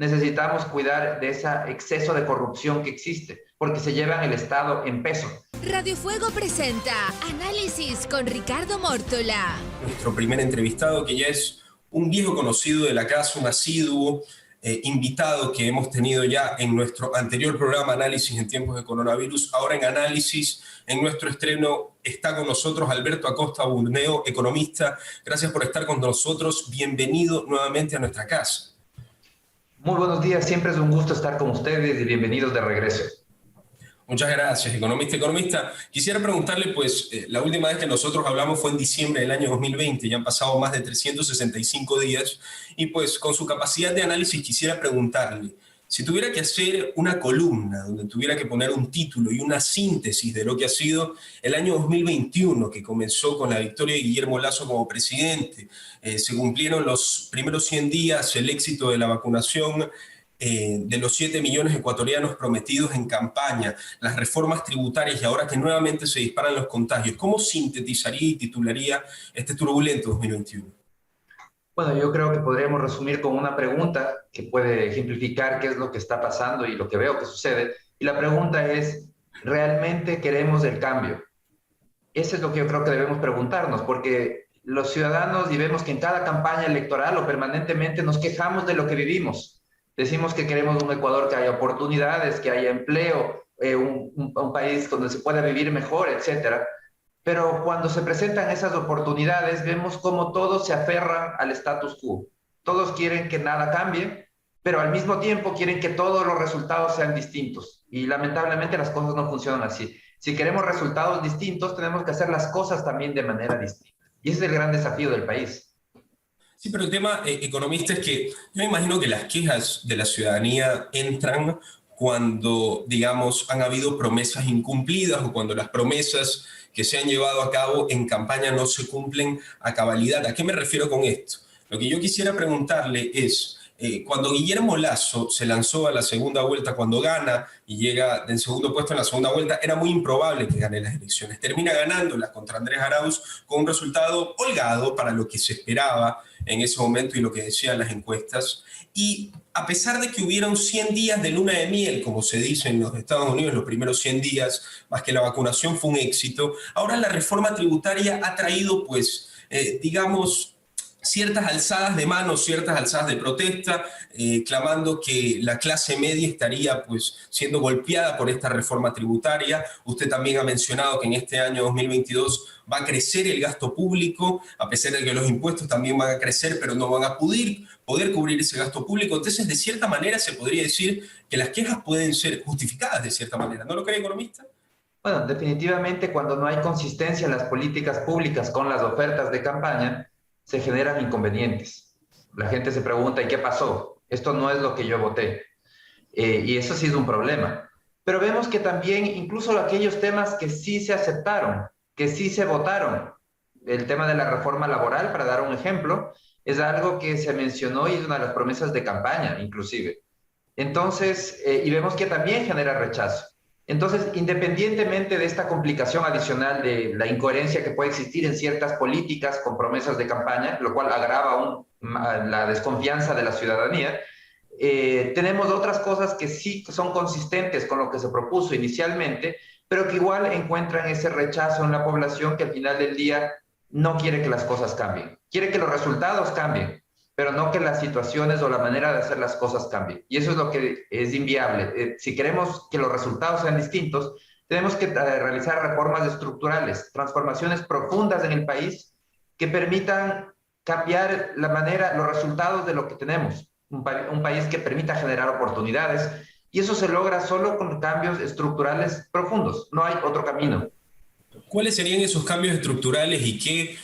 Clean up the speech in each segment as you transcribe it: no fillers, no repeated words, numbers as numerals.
necesitamos cuidar de ese exceso de corrupción que existe, porque se llevan el Estado en peso. Radio Fuego presenta Análisis con Ricardo Mórtola. Nuestro primer entrevistado, que ya es un viejo conocido de la casa, un asiduo invitado que hemos tenido ya en nuestro anterior programa Análisis en tiempos de coronavirus. Ahora en Análisis, en nuestro estreno, está con nosotros Alberto Acosta Burneo, economista. Gracias por estar con nosotros. Bienvenido nuevamente a nuestra casa. Muy buenos días, siempre es un gusto estar con ustedes y bienvenidos de regreso. Muchas gracias, economista. Quisiera preguntarle, pues, la última vez que nosotros hablamos fue en diciembre del año 2020, ya han pasado más de 365 días, y pues con su capacidad de análisis quisiera preguntarle, si tuviera que hacer una columna donde tuviera que poner un título y una síntesis de lo que ha sido el año 2021, que comenzó con la victoria de Guillermo Lasso como presidente, se cumplieron los primeros 100 días, el éxito de la vacunación, de los 7 millones de ecuatorianos prometidos en campaña, las reformas tributarias y ahora que nuevamente se disparan los contagios, ¿cómo sintetizaría y titularía este turbulento 2021? Bueno, yo creo que podríamos resumir con una pregunta que puede ejemplificar qué es lo que está pasando y lo que veo que sucede. Y la pregunta es, ¿realmente queremos el cambio? Eso es lo que yo creo que debemos preguntarnos, porque los ciudadanos, y vemos que en cada campaña electoral o permanentemente nos quejamos de lo que vivimos. Decimos que queremos un Ecuador que haya oportunidades, que haya empleo, un país donde se pueda vivir mejor, etcétera. Pero cuando se presentan esas oportunidades, vemos cómo todos se aferran al status quo. Todos quieren que nada cambie, pero al mismo tiempo quieren que todos los resultados sean distintos. Y lamentablemente las cosas no funcionan así. Si queremos resultados distintos, tenemos que hacer las cosas también de manera distinta. Y ese es el gran desafío del país. Sí, pero el tema, economista, es que yo me imagino que las quejas de la ciudadanía entran cuando, digamos, han habido promesas incumplidas o cuando las promesas que se han llevado a cabo en campaña no se cumplen a cabalidad. ¿A qué me refiero con esto? Lo que yo quisiera preguntarle es, cuando Guillermo Lasso se lanzó a la segunda vuelta, cuando gana y llega en segundo puesto en la segunda vuelta, era muy improbable que gane las elecciones. Termina ganándolas contra Andrés Arauz con un resultado holgado para lo que se esperaba en ese momento y lo que decían las encuestas. Y a pesar de que hubieron 100 días de luna de miel, como se dice en los Estados Unidos, los primeros 100 días, más que la vacunación fue un éxito, ahora la reforma tributaria ha traído, pues, digamos, ciertas alzadas de manos, ciertas alzadas de protesta, clamando que la clase media estaría pues siendo golpeada por esta reforma tributaria. Usted también ha mencionado que en este año 2022 va a crecer el gasto público, a pesar de que los impuestos también van a crecer, pero no van a poder cubrir ese gasto público. Entonces, de cierta manera, se podría decir que las quejas pueden ser justificadas de cierta manera. ¿No lo cree, economista? Bueno, definitivamente cuando no hay consistencia en las políticas públicas con las ofertas de campaña, se generan inconvenientes. La gente se pregunta, ¿y qué pasó? Esto no es lo que yo voté. Y eso sí es un problema. Pero vemos que también incluso aquellos temas que sí se aceptaron, que sí se votaron, el tema de la reforma laboral, para dar un ejemplo, es algo que se mencionó y es una de las promesas de campaña, inclusive. Entonces, y vemos que también genera rechazo. Entonces, independientemente de esta complicación adicional de la incoherencia que puede existir en ciertas políticas con promesas de campaña, lo cual agrava aún la desconfianza de la ciudadanía, tenemos otras cosas que sí son consistentes con lo que se propuso inicialmente, pero que igual encuentran ese rechazo en la población que al final del día no quiere que las cosas cambien. Quiere que los resultados cambien, pero no que las situaciones o la manera de hacer las cosas cambien. Y eso es lo que es inviable. Si queremos que los resultados sean distintos, tenemos que realizar reformas estructurales, transformaciones profundas en el país que permitan cambiar la manera, los resultados de lo que tenemos. Un país que permita generar oportunidades. Y eso se logra solo con cambios estructurales profundos. No hay otro camino. ¿Cuáles serían esos cambios estructurales y qué,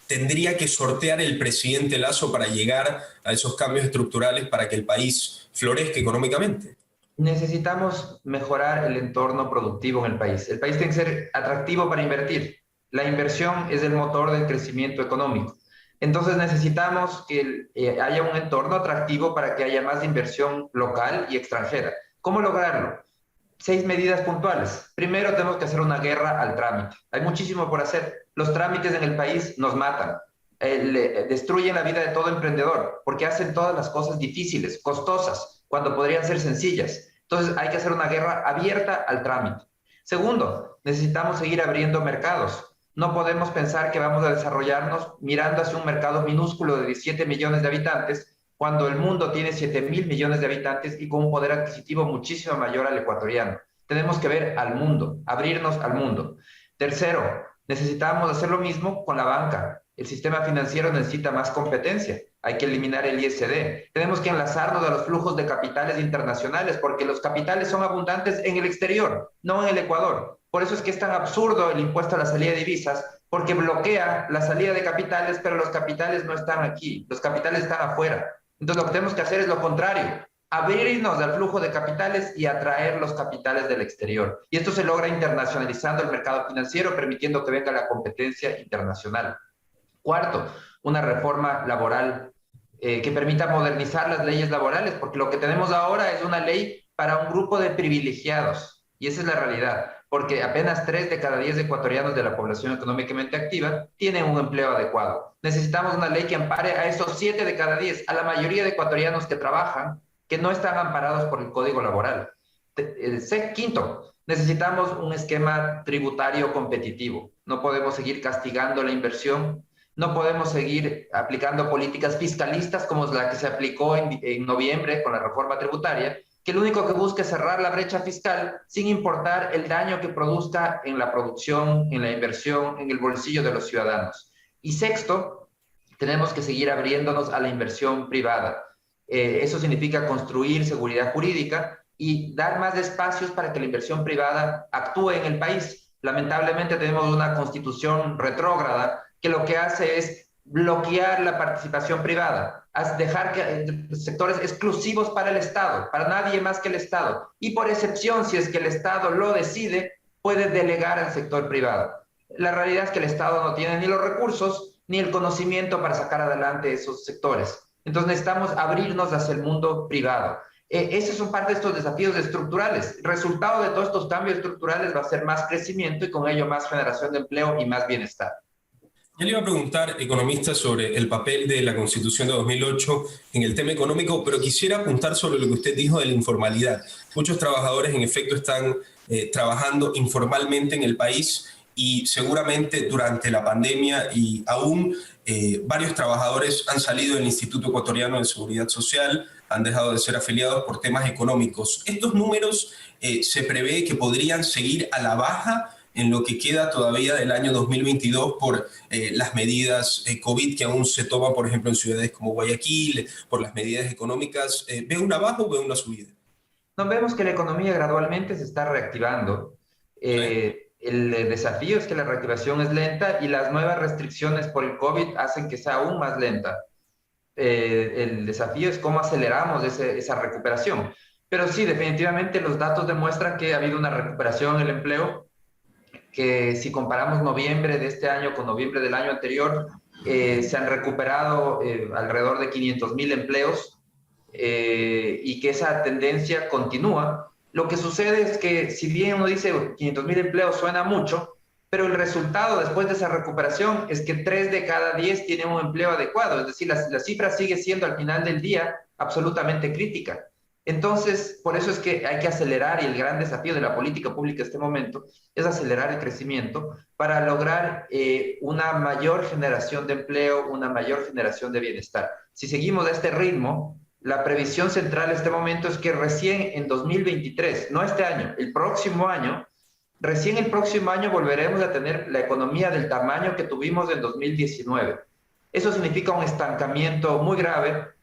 tendría que sortear el presidente Lasso para llegar a esos cambios estructurales para que el país florezca económicamente? Necesitamos mejorar el entorno productivo en el país. El país tiene que ser atractivo para invertir. La inversión es el motor del crecimiento económico. Entonces necesitamos que haya un entorno atractivo para que haya más inversión local y extranjera. ¿Cómo lograrlo? 6 medidas puntuales. Primero, tenemos que hacer una guerra al trámite. Hay muchísimo por hacer. Los trámites en el país nos matan. destruyen la vida de todo emprendedor, porque hacen todas las cosas difíciles, costosas, cuando podrían ser sencillas. Entonces hay que hacer una guerra abierta al trámite. Segundo, necesitamos seguir abriendo mercados. No podemos pensar que vamos a desarrollarnos mirando hacia un mercado minúsculo de 17 millones de habitantes, cuando el mundo tiene 7.000 millones de habitantes y con un poder adquisitivo muchísimo mayor al ecuatoriano. Tenemos que ver al mundo, abrirnos al mundo. Tercero, necesitamos hacer lo mismo con la banca. El sistema financiero necesita más competencia. Hay que eliminar el ISD. Tenemos que enlazarnos a los flujos de capitales internacionales, porque los capitales son abundantes en el exterior, no en el Ecuador. Por eso es que es tan absurdo el impuesto a la salida de divisas, porque bloquea la salida de capitales, pero los capitales no están aquí, los capitales están afuera. Entonces lo que tenemos que hacer es lo contrario, abrirnos al flujo de capitales y atraer los capitales del exterior. Y esto se logra internacionalizando el mercado financiero, permitiendo que venga la competencia internacional. Cuarto, una reforma laboral que permita modernizar las leyes laborales, porque lo que tenemos ahora es una ley para un grupo de privilegiados, y esa es la realidad, porque apenas 3 de cada 10 ecuatorianos de la población económicamente activa tienen un empleo adecuado. Necesitamos una ley que ampare a esos 7 de cada 10, a la mayoría de ecuatorianos que trabajan, que no están amparados por el Código Laboral. Quinto, necesitamos un esquema tributario competitivo. No podemos seguir castigando la inversión. No podemos seguir aplicando políticas fiscalistas como la que se aplicó en noviembre con la reforma tributaria, que lo único que busca es cerrar la brecha fiscal sin importar el daño que produzca en la producción, en la inversión, en el bolsillo de los ciudadanos. Y sexto, tenemos que seguir abriéndonos a la inversión privada. Eso significa construir seguridad jurídica y dar más espacios para que la inversión privada actúe en el país. Lamentablemente tenemos una constitución retrógrada que lo que hace es bloquear la participación privada, dejar que sectores exclusivos para el Estado, para nadie más que el Estado. Y por excepción, si es que el Estado lo decide, puede delegar al sector privado. La realidad es que el Estado no tiene ni los recursos ni el conocimiento para sacar adelante esos sectores. Entonces necesitamos abrirnos hacia el mundo privado. Esos son parte de estos desafíos estructurales. El resultado de todos estos cambios estructurales va a ser más crecimiento y con ello más generación de empleo y más bienestar. Ya le iba a preguntar, economista, sobre el papel de la Constitución de 2008 en el tema económico, pero quisiera apuntar sobre lo que usted dijo de la informalidad. Muchos trabajadores, en efecto, están trabajando informalmente en el país y seguramente durante la pandemia y aún varios trabajadores han salido del Instituto Ecuatoriano de Seguridad Social, han dejado de ser afiliados por temas económicos. ¿Estos números se prevé que podrían seguir a la baja en lo que queda todavía del año 2022 por las medidas COVID que aún se toman, por ejemplo, en ciudades como Guayaquil, por las medidas económicas? ¿Ve una baja o ve una subida? No, vemos que la economía gradualmente se está reactivando. Sí. El desafío es que la reactivación es lenta y las nuevas restricciones por el COVID hacen que sea aún más lenta. El desafío es cómo aceleramos esa recuperación. Pero sí, definitivamente los datos demuestran que ha habido una recuperación en el empleo, que si comparamos noviembre de este año con noviembre del año anterior, se han recuperado alrededor de 500.000 empleos y que esa tendencia continúa. Lo que sucede es que si bien uno dice 500.000 empleos suena mucho, pero el resultado después de esa recuperación es que 3 de cada 10 tienen un empleo adecuado, es decir, la cifra sigue siendo al final del día absolutamente crítica. Entonces, por eso es que hay que acelerar, y el gran desafío de la política pública en este momento es acelerar el crecimiento para lograr una mayor generación de empleo, una mayor generación de bienestar. Si seguimos a este ritmo, la previsión central en este momento es que recién en 2023, no este año, el próximo año, recién el próximo año volveremos a tener la economía del tamaño que tuvimos en 2019. Eso significa un estancamiento muy grave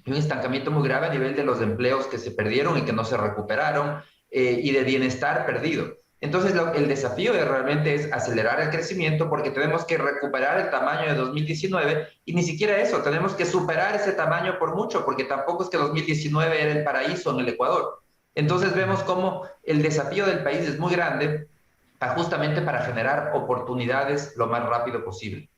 a nivel de los empleos que se perdieron y que no se recuperaron y de bienestar perdido. Entonces, el desafío realmente es acelerar el crecimiento porque tenemos que recuperar el tamaño de 2019 y ni siquiera eso, tenemos que superar ese tamaño por mucho porque tampoco es que 2019 era el paraíso en el Ecuador. Entonces, vemos cómo el desafío del país es muy grande justamente para generar oportunidades lo más rápido posible.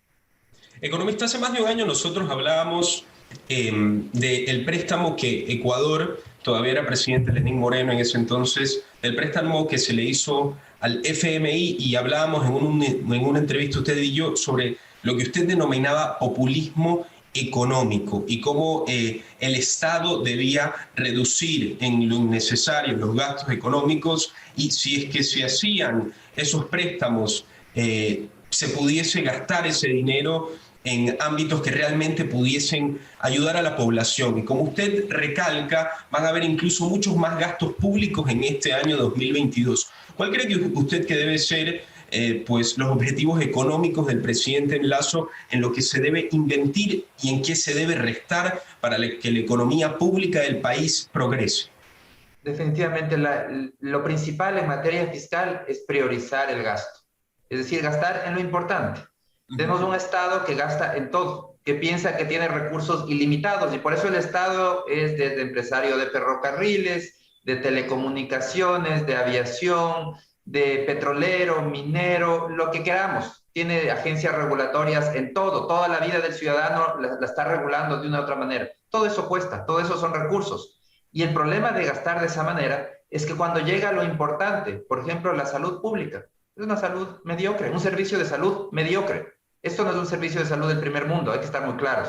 Economista, hace más de un año nosotros hablábamos del préstamo que Ecuador, todavía era presidente Lenín Moreno en ese entonces, el préstamo que se le hizo al FMI, y hablábamos en una entrevista usted y yo sobre lo que usted denominaba populismo económico y cómo el Estado debía reducir en lo innecesario los gastos económicos, y si es que se hacían esos préstamos, se pudiese gastar ese dinero en ámbitos que realmente pudiesen ayudar a la población. Y como usted recalca, van a haber incluso muchos más gastos públicos en este año 2022. ¿Cuál cree que usted que debe ser pues los objetivos económicos del presidente Lasso, en lo que se debe invertir y en qué se debe restar para que la economía pública del país progrese? Definitivamente, lo principal en materia fiscal es priorizar el gasto, es decir, gastar en lo importante. Tenemos un Estado que gasta en todo, que piensa que tiene recursos ilimitados, y por eso el Estado es desde empresario de ferrocarriles, de telecomunicaciones, de aviación, de petrolero, minero, lo que queramos. Tiene agencias regulatorias en todo, toda la vida del ciudadano la está regulando de una u otra manera. Todo eso cuesta, todo eso son recursos. Y el problema de gastar de esa manera es que cuando llega lo importante, por ejemplo, la salud pública, es una salud mediocre, un servicio de salud mediocre. Esto no es un servicio de salud del primer mundo, hay que estar muy claros.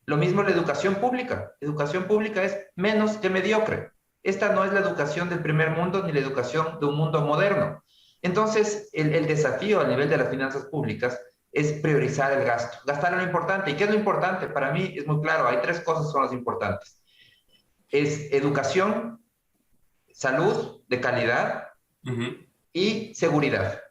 Lo mismo la educación pública. Educación pública es menos que mediocre. Esta no es la educación del primer mundo ni la educación de un mundo moderno. Entonces, el desafío a nivel de las finanzas públicas es priorizar el gasto, gastar en lo importante. ¿Y qué es lo importante? Para mí es muy claro, hay tres cosas que son las importantes. Es educación, salud de calidad y seguridad.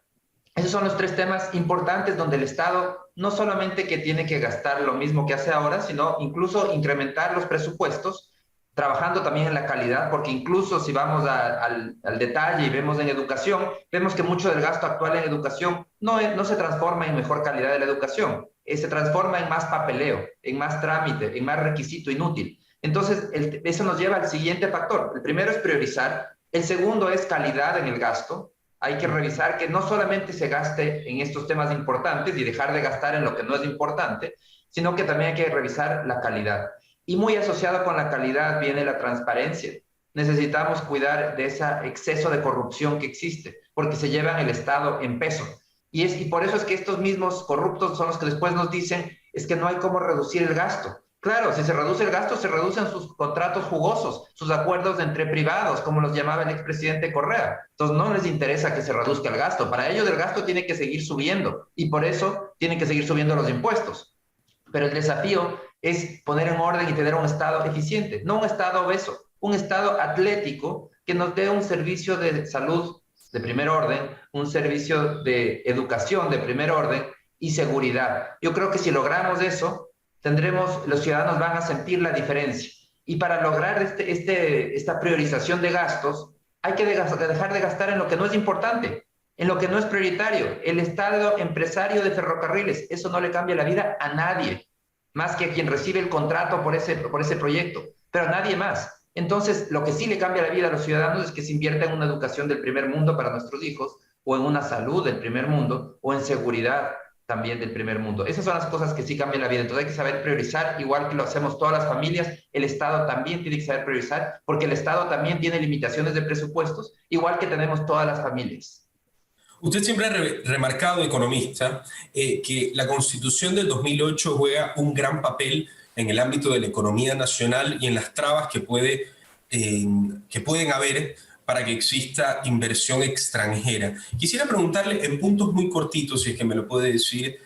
Esos son los tres temas importantes donde el Estado no solamente que tiene que gastar lo mismo que hace ahora, sino incluso incrementar los presupuestos, trabajando también en la calidad, porque incluso si vamos al detalle y vemos en educación, vemos que mucho del gasto actual en educación no se transforma en mejor calidad de la educación, se transforma en más papeleo, en más trámite, en más requisito inútil. Entonces, eso nos lleva al siguiente factor. El primero es priorizar, el segundo es calidad en el gasto. Hay que revisar que no solamente se gaste en estos temas importantes y dejar de gastar en lo que no es importante, sino que también hay que revisar la calidad. Y muy asociado con la calidad viene la transparencia. Necesitamos cuidar de ese exceso de corrupción que existe, porque se llevan el Estado en peso. Y por eso es que estos mismos corruptos son los que después nos dicen, es que no hay cómo reducir el gasto. Claro, si se reduce el gasto, se reducen sus contratos jugosos, sus acuerdos entre privados, como los llamaba el expresidente Correa. Entonces no les interesa que se reduzca el gasto. Para ellos el gasto tiene que seguir subiendo y por eso tienen que seguir subiendo los impuestos. Pero el desafío es poner en orden y tener un Estado eficiente, no un Estado obeso, un Estado atlético que nos dé un servicio de salud de primer orden, un servicio de educación de primer orden y seguridad. Yo creo que si logramos eso, los ciudadanos van a sentir la diferencia. Y para lograr esta priorización de gastos, hay que dejar de gastar en lo que no es importante, en lo que no es prioritario. El Estado empresario de ferrocarriles, eso no le cambia la vida a nadie, más que a quien recibe el contrato por ese proyecto, pero a nadie más. Entonces, lo que sí le cambia la vida a los ciudadanos es que se invierta en una educación del primer mundo para nuestros hijos, o en una salud del primer mundo, o en seguridad también del primer mundo. Esas son las cosas que sí cambian la vida. Entonces hay que saber priorizar, igual que lo hacemos todas las familias, el Estado también tiene que saber priorizar, porque el Estado también tiene limitaciones de presupuestos, igual que tenemos todas las familias. Usted siempre ha remarcado, economista, que la Constitución del 2008 juega un gran papel en el ámbito de la economía nacional y en las trabas que pueden haber para que exista inversión extranjera. Quisiera preguntarle en puntos muy cortitos, si es que me lo puede decir,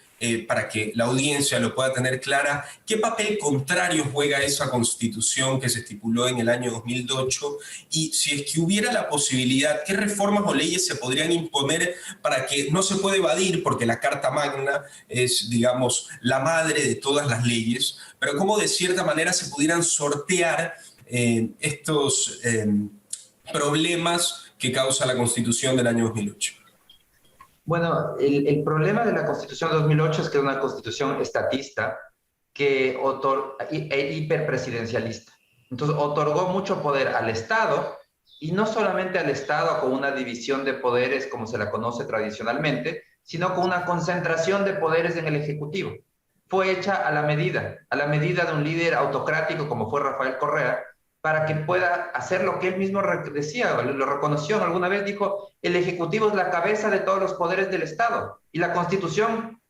para que la audiencia lo pueda tener clara, ¿qué papel contrario juega esa Constitución que se estipuló en el año 2008? Y si es que hubiera la posibilidad, ¿qué reformas o leyes se podrían imponer para que no se pueda evadir? Porque la Carta Magna es, digamos, la madre de todas las leyes, pero cómo de cierta manera se pudieran sortear estos problemas que causa la Constitución del año 2008. Bueno, el problema de la Constitución de 2008 es que es una constitución estatista e hiperpresidencialista. Entonces, otorgó mucho poder al Estado, y no solamente al Estado con una división de poderes como se la conoce tradicionalmente, sino con una concentración de poderes en el Ejecutivo. Fue hecha a la medida de un líder autocrático como fue Rafael Correa, para que pueda hacer lo que él mismo decía, lo reconoció alguna vez, dijo, el Ejecutivo es la cabeza de todos los poderes del Estado, y la Constitución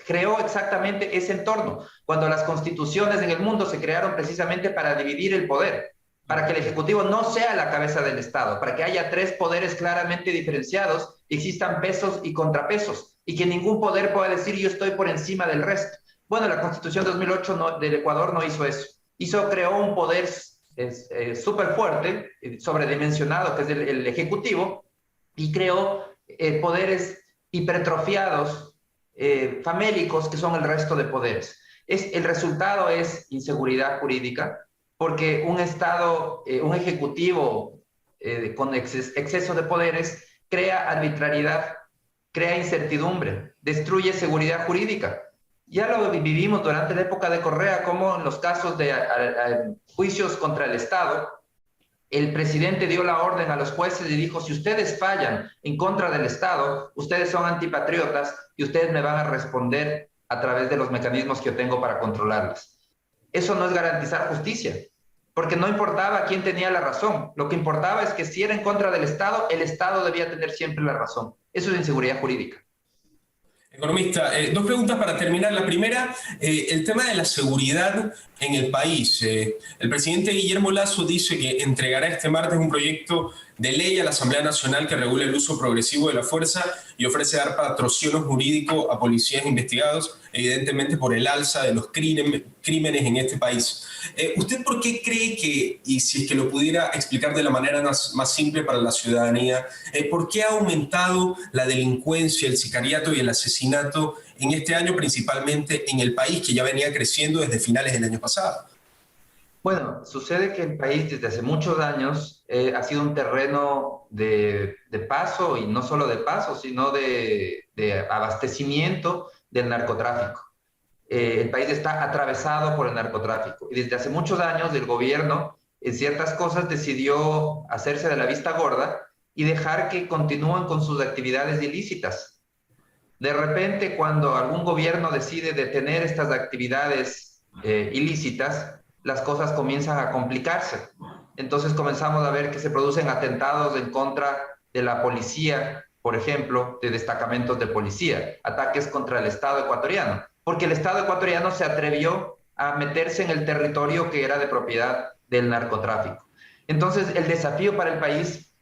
creó exactamente ese entorno, cuando las constituciones en el mundo se crearon precisamente para dividir el poder, para que el Ejecutivo no sea la cabeza del Estado, para que haya tres poderes claramente diferenciados, existan pesos y contrapesos, y que ningún poder pueda decir yo estoy por encima del resto. Bueno, la Constitución de 2008 del Ecuador no hizo eso. Creó un poder súper fuerte, sobredimensionado, que es el Ejecutivo, y creó poderes hipertrofiados, famélicos, que son el resto de poderes. El resultado es inseguridad jurídica, porque un Estado, un Ejecutivo con exceso de poderes crea arbitrariedad, crea incertidumbre, destruye seguridad jurídica. Ya lo vivimos durante la época de Correa, como en los casos de juicios contra el Estado, el presidente dio la orden a los jueces y dijo, si ustedes fallan en contra del Estado, ustedes son antipatriotas y ustedes me van a responder a través de los mecanismos que yo tengo para controlarlas. Eso no es garantizar justicia, porque no importaba quién tenía la razón. Lo que importaba es que si era en contra del Estado, el Estado debía tener siempre la razón. Eso es inseguridad jurídica. Economista, dos preguntas para terminar. La primera, el tema de la seguridad en el país. El presidente Guillermo Lasso dice que entregará este martes un proyecto de ley a la Asamblea Nacional que regula el uso progresivo de la fuerza y ofrece dar patrocinio jurídico a policías investigados, evidentemente por el alza de los crímenes en este país. ¿Usted por qué cree que, y si es que lo pudiera explicar de la manera más simple para la ciudadanía, por qué ha aumentado la delincuencia, el sicariato y el asesinato en este año, principalmente en el país, que ya venía creciendo desde finales del año pasado? Bueno, sucede que el país desde hace muchos años ha sido un terreno de paso, y no solo de paso, sino de abastecimiento del narcotráfico. El país está atravesado por el narcotráfico y desde hace muchos años el gobierno en ciertas cosas decidió hacerse de la vista gorda y dejar que continúen con sus actividades ilícitas. De repente, cuando algún gobierno decide detener estas actividades ilícitas, las cosas comienzan a complicarse. Entonces comenzamos a ver que se producen atentados en contra de la policía, por ejemplo, de destacamentos de policía, ataques contra el Estado ecuatoriano, porque el Estado ecuatoriano se atrevió a meterse en el territorio que era de propiedad del narcotráfico. Entonces, el desafío para el país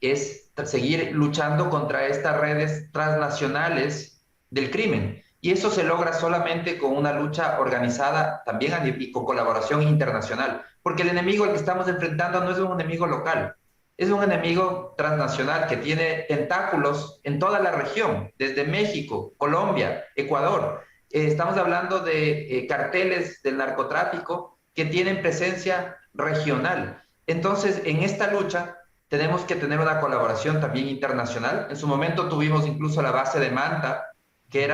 es seguir luchando contra estas redes transnacionales del crimen. Y eso se logra solamente con una lucha organizada también y con colaboración internacional, porque el enemigo al que estamos enfrentando no es un enemigo local, es un enemigo transnacional que tiene tentáculos en toda la región, desde México, Colombia, Ecuador. Estamos hablando de carteles del narcotráfico que tienen presencia regional. Entonces, en esta lucha tenemos que tener una colaboración también internacional. En su momento tuvimos incluso la base de Manta, que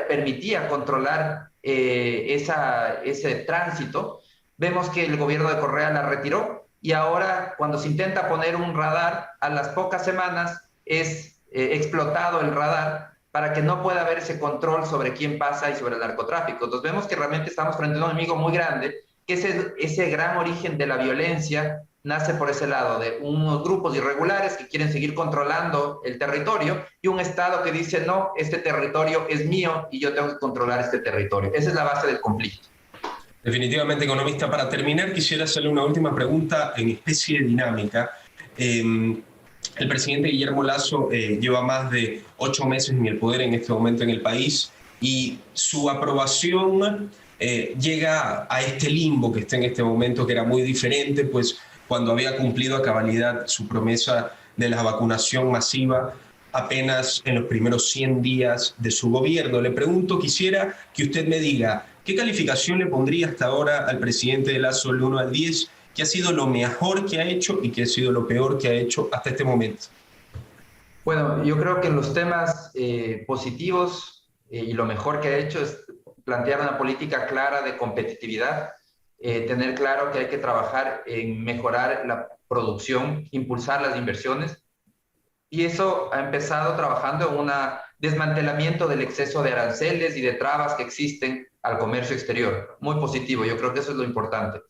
permitía controlar ese tránsito. Vemos que el gobierno de Correa la retiró y ahora cuando se intenta poner un radar, a las pocas semanas es explotado el radar para que no pueda haber ese control sobre quién pasa y sobre el narcotráfico. Entonces vemos que realmente estamos frente a un enemigo muy grande, que ese gran origen de la violencia nace por ese lado, de unos grupos irregulares que quieren seguir controlando el territorio y un Estado que dice, no, este territorio es mío y yo tengo que controlar este territorio. Esa es la base del conflicto. Definitivamente, economista. Para terminar, quisiera hacerle una última pregunta en especie de dinámica. El presidente Guillermo Lasso lleva más de 8 meses en el poder en este momento en el país y su aprobación llega a este limbo que está en este momento, que era muy diferente, pues cuando había cumplido a cabalidad su promesa de la vacunación masiva apenas en los primeros 100 días de su gobierno. Le pregunto, quisiera que usted me diga, ¿qué calificación le pondría hasta ahora al presidente de Lasso del 1 al 10? ¿Qué ha sido lo mejor que ha hecho y qué ha sido lo peor que ha hecho hasta este momento? Bueno, yo creo que en los temas positivos y lo mejor que ha hecho es plantear una política clara de competitividad, tener claro que hay que trabajar en mejorar la producción, impulsar las inversiones, y eso ha empezado trabajando en un desmantelamiento del exceso de aranceles y de trabas que existen al comercio exterior. Muy positivo, yo creo que eso es lo importante.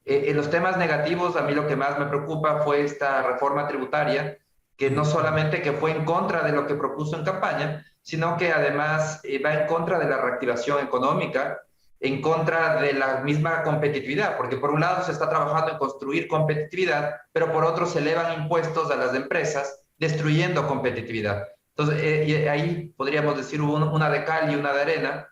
En los temas negativos, a mí lo que más me preocupa fue esta reforma tributaria que no solamente que fue en contra de lo que propuso en campaña, sino que además va en contra de la reactivación económica, en contra de la misma competitividad, porque por un lado se está trabajando en construir competitividad, pero por otro se elevan impuestos a las empresas, destruyendo competitividad. Entonces, ahí podríamos decir una de cal y una de arena.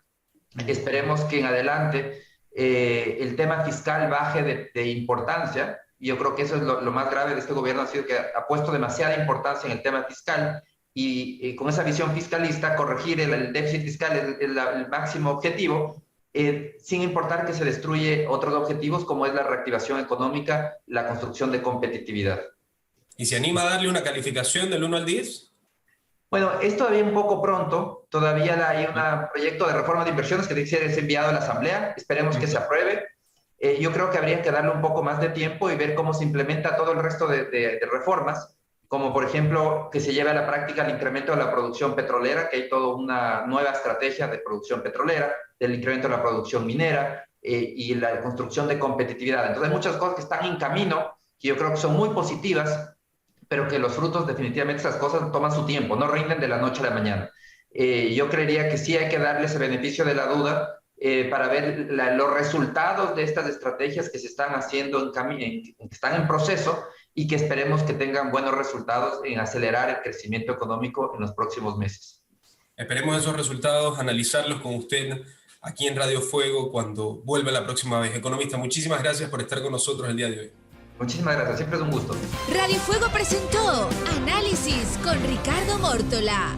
Esperemos que en adelante el tema fiscal baje de importancia. Y yo creo que eso es lo más grave de este gobierno, ha sido que ha puesto demasiada importancia en el tema fiscal y con esa visión fiscalista corregir el déficit fiscal es el máximo objetivo, sin importar que se destruye otros objetivos como es la reactivación económica, la construcción de competitividad. ¿Y se anima a darle una calificación del 1 al 10? Bueno, es todavía un poco pronto, todavía hay un proyecto de reforma de inversiones que tiene que ser enviado a la Asamblea, esperemos que se apruebe. Yo creo que habría que darle un poco más de tiempo y ver cómo se implementa todo el resto de reformas, como por ejemplo que se lleve a la práctica el incremento de la producción petrolera, que hay toda una nueva estrategia de producción petrolera, del incremento de la producción minera y la construcción de competitividad. Entonces hay muchas cosas que están en camino, que yo creo que son muy positivas, pero que los frutos definitivamente esas cosas toman su tiempo, no rinden de la noche a la mañana. Yo creería que sí hay que darle ese beneficio de la duda, para ver los resultados de estas estrategias que se están haciendo, que están en proceso y que esperemos que tengan buenos resultados en acelerar el crecimiento económico en los próximos meses. Esperemos esos resultados, analizarlos con usted aquí en Radio Fuego cuando vuelva la próxima vez. Economista, muchísimas gracias por estar con nosotros el día de hoy. Muchísimas gracias, siempre es un gusto. Radio Fuego presentó Análisis con Ricardo Mórtola.